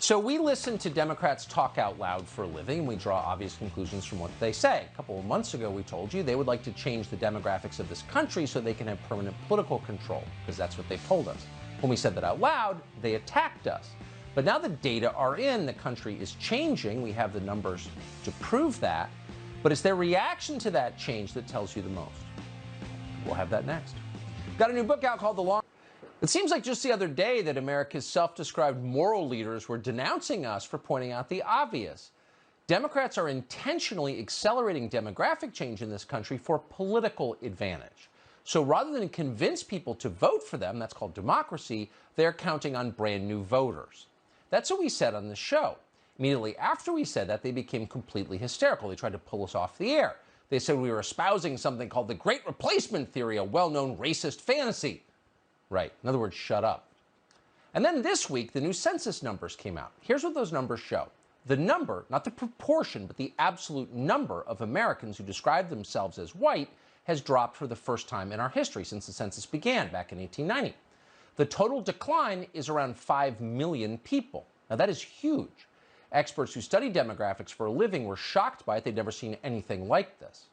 So we listen to Democrats talk out loud for a living, and we draw obvious conclusions from what they say. A couple of months ago, we told you they would like to change the demographics of this country so they can have permanent political control, because that's what they've told us. When we said that out loud, they attacked us. But now the data are in, the country is changing. We have the numbers to prove that. But it's their reaction to that change that tells you the most. We'll have that next. Got a new book out called The Long. It seems like just the other day that America's self-described moral leaders were denouncing us for pointing out the obvious. Democrats are intentionally accelerating demographic change in this country for political advantage. So rather than convince people to vote for them, that's called democracy, they're counting on brand new voters. That's what we said on the show. Immediately after we said that, they became completely hysterical. They tried to pull us off the air. They said we were espousing something called the Great Replacement Theory, a well-known racist fantasy. Right. In other words, shut up. And then this week, the new census numbers came out. Here's what those numbers show. The number, not the proportion, but the absolute number of Americans who describe themselves as white has dropped for the first time in our history since the census began back in 1890. The total decline is around 5 million people. Now, that is huge. Experts who study demographics for a living were shocked by it. They'd never seen anything like this.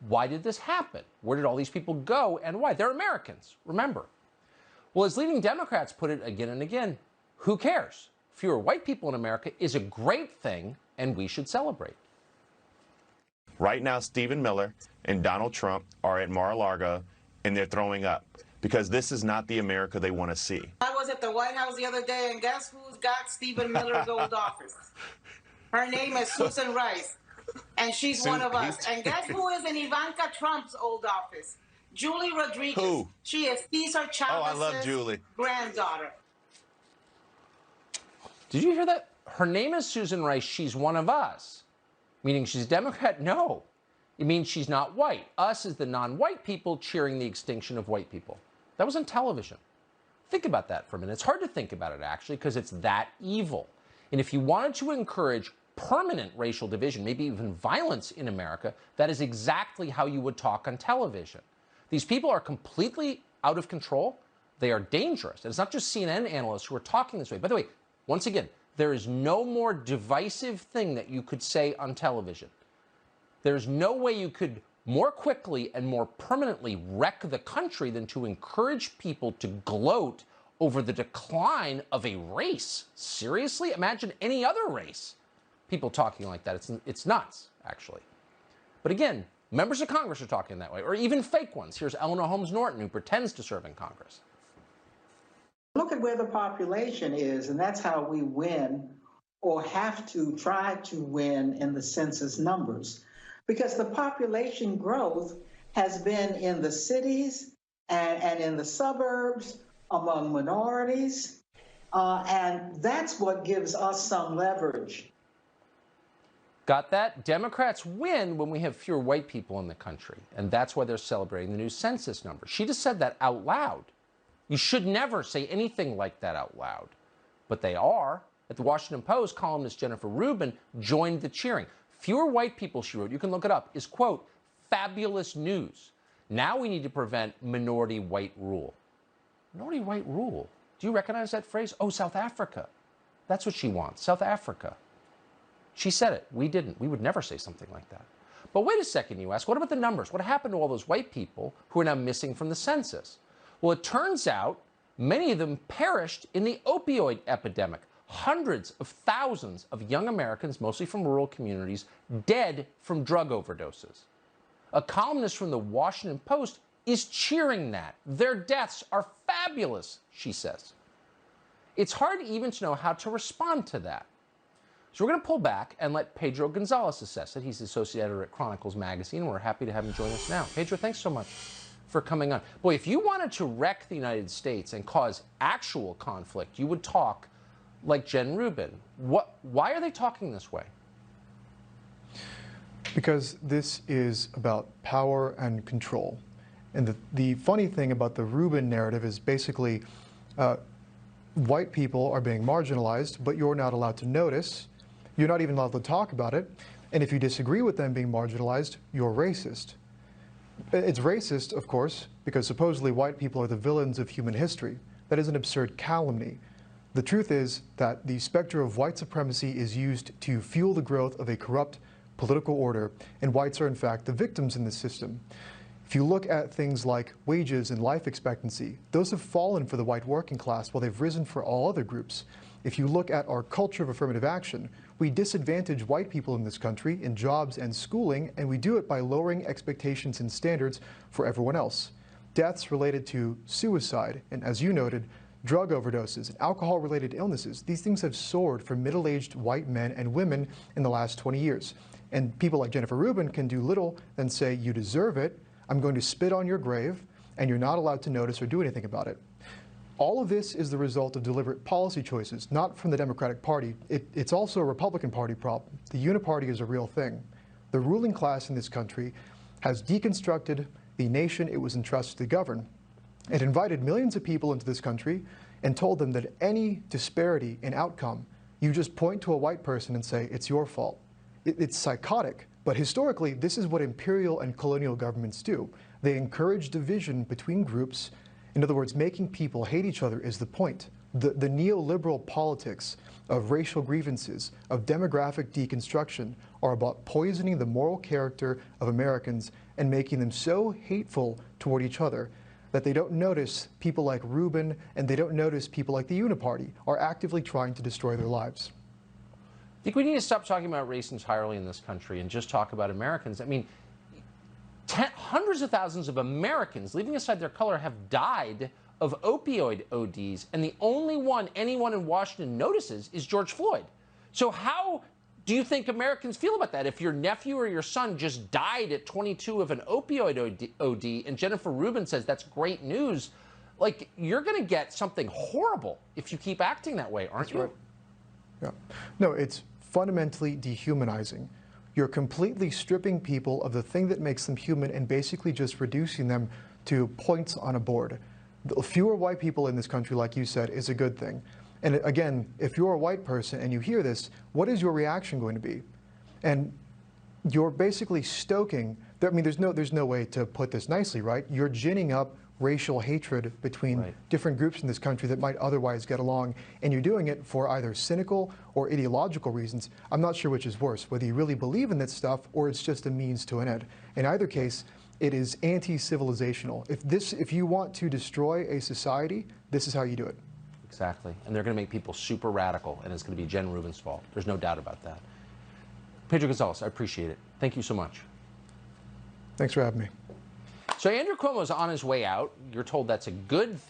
Why did this happen? Where did all these people go and why? They're Americans, remember. Well, as leading Democrats put it again and again, who cares? Fewer white people in America is a great thing, and we should celebrate. Right now, Stephen Miller and Donald Trump are at Mar-a-Lago, and they're throwing up because this is not the America they want to see. I was at the White House the other day, and guess who's got Stephen Miller's old office? Her name is Susan Rice, and she's one of us. And guess who is in Ivanka Trump's old office? Julie Rodriguez. Who? She is Cesar Chavez's granddaughter. Did you hear that? Her name is Susan Rice. She's one of us. Meaning she's a Democrat? No. It means she's not white. Us is the non-white people cheering the extinction of white people. That was on television. Think about that for a minute. It's hard to think about it, actually, because it's that evil. And if you wanted to encourage permanent racial division, maybe even violence in America, that is exactly how you would talk on television. These people are completely out of control. They are dangerous. And it's not just CNN analysts who are talking this way. By the way, once again, there is no more divisive thing that you could say on television. There's no way you could more quickly and more permanently wreck the country than to encourage people to gloat over the decline of a race. Seriously? Imagine any other race. People talking like that. It's nuts, actually. But again, members of Congress are talking that way, or even fake ones. Here's Eleanor Holmes Norton, who pretends to serve in Congress. Look at where the population is, and that's how we win or have to try to win in the census numbers. Because the population growth has been in the cities and in the suburbs, among minorities, and that's what gives us some leverage. Got that? Democrats win when we have fewer white people in the country, and that's why they're celebrating the new census numbers. She just said that out loud. You should never say anything like that out loud, but they are. At the Washington Post, columnist Jennifer Rubin joined the cheering. Fewer white people, she wrote, you can look it up, is, quote, fabulous news. Now we need to prevent minority white rule. Minority white rule? Do you recognize that phrase? Oh, South Africa. That's what she wants, South Africa. She said it. We didn't. We would never say something like that. But wait a second, you ask. What about the numbers? What happened to all those white people who are now missing from the census? Well, it turns out many of them perished in the opioid epidemic. Hundreds of thousands of young Americans, mostly from rural communities, dead from drug overdoses. A columnist from the Washington Post is cheering that. Their deaths are fabulous, she says. It's hard even to know how to respond to that. So we're going to pull back and let Pedro Gonzalez assess it. He's the associate editor at Chronicles Magazine, and we're happy to have him join us now. Pedro, thanks so much for coming on. Boy, if you wanted to wreck the United States and cause actual conflict, you would talk like Jen Rubin. Why are they talking this way? Because this is about power and control. And the funny thing about the Rubin narrative is basically white people are being marginalized, but you're not allowed to notice. You're not even allowed to talk about it. And if you disagree with them being marginalized, you're racist. It's racist, of course, because supposedly white people are the villains of human history. That is an absurd calumny. The truth is that the specter of white supremacy is used to fuel the growth of a corrupt political order, and whites are in fact the victims in this system. If you look at things like wages and life expectancy, those have fallen for the white working class while they've risen for all other groups. If you look at our culture of affirmative action, we disadvantage white people in this country in jobs and schooling, and we do it by lowering expectations and standards for everyone else. Deaths related to suicide, and as you noted, drug overdoses and alcohol-related illnesses, these things have soared for middle-aged white men and women in the last 20 years. And people like Jennifer Rubin can do little than say, you deserve it, I'm going to spit on your grave, and you're not allowed to notice or do anything about it. All of this is the result of deliberate policy choices, not from the Democratic Party. It's also a Republican Party problem. The uniparty is a real thing. The ruling class in this country has deconstructed the nation it was entrusted to govern. It invited millions of people into this country and told them that any disparity in outcome, you just point to a white person and say, it's your fault. It's psychotic, but historically, this is what imperial and colonial governments do. They encourage division between groups. In other words, making people hate each other is the point. The neoliberal politics of racial grievances, of demographic deconstruction, are about poisoning the moral character of Americans and making them so hateful toward each other that they don't notice people like Rubin and they don't notice people like the Uniparty are actively trying to destroy their lives. I think we need to stop talking about race entirely in this country and just talk about Americans. I mean, hundreds of thousands of Americans, leaving aside their color, have died of opioid ODs, and the only one anyone in Washington notices is George Floyd. So how do you think Americans feel about that? If your nephew or your son just died at 22 of an opioid OD and Jennifer Rubin says that's great news, like, you're going to get something horrible if you keep acting that way, aren't you? Right. Yeah. No, it's fundamentally dehumanizing. You're completely stripping people of the thing that makes them human and basically just reducing them to points on a board. The fewer white people in this country, like you said, is a good thing. And again, if you're a white person and you hear this, what is your reaction going to be? And you're basically stoking, I mean, there's no way to put this nicely, right? You're ginning up racial hatred between different groups in this country that might otherwise get along, and you're doing it for either cynical or ideological reasons. I'm not sure which is worse, whether you really believe in this stuff or it's just a means to an end. In either case, it is anti-civilizational. If you want to destroy a society, this is how you do it. Exactly. And they're going to make people super radical, and it's going to be Jen Rubin's fault. There's no doubt about that. Pedro Gonzalez, I appreciate it. Thank you so much. Thanks for having me. So Andrew Cuomo's on his way out. You're told that's a good thing.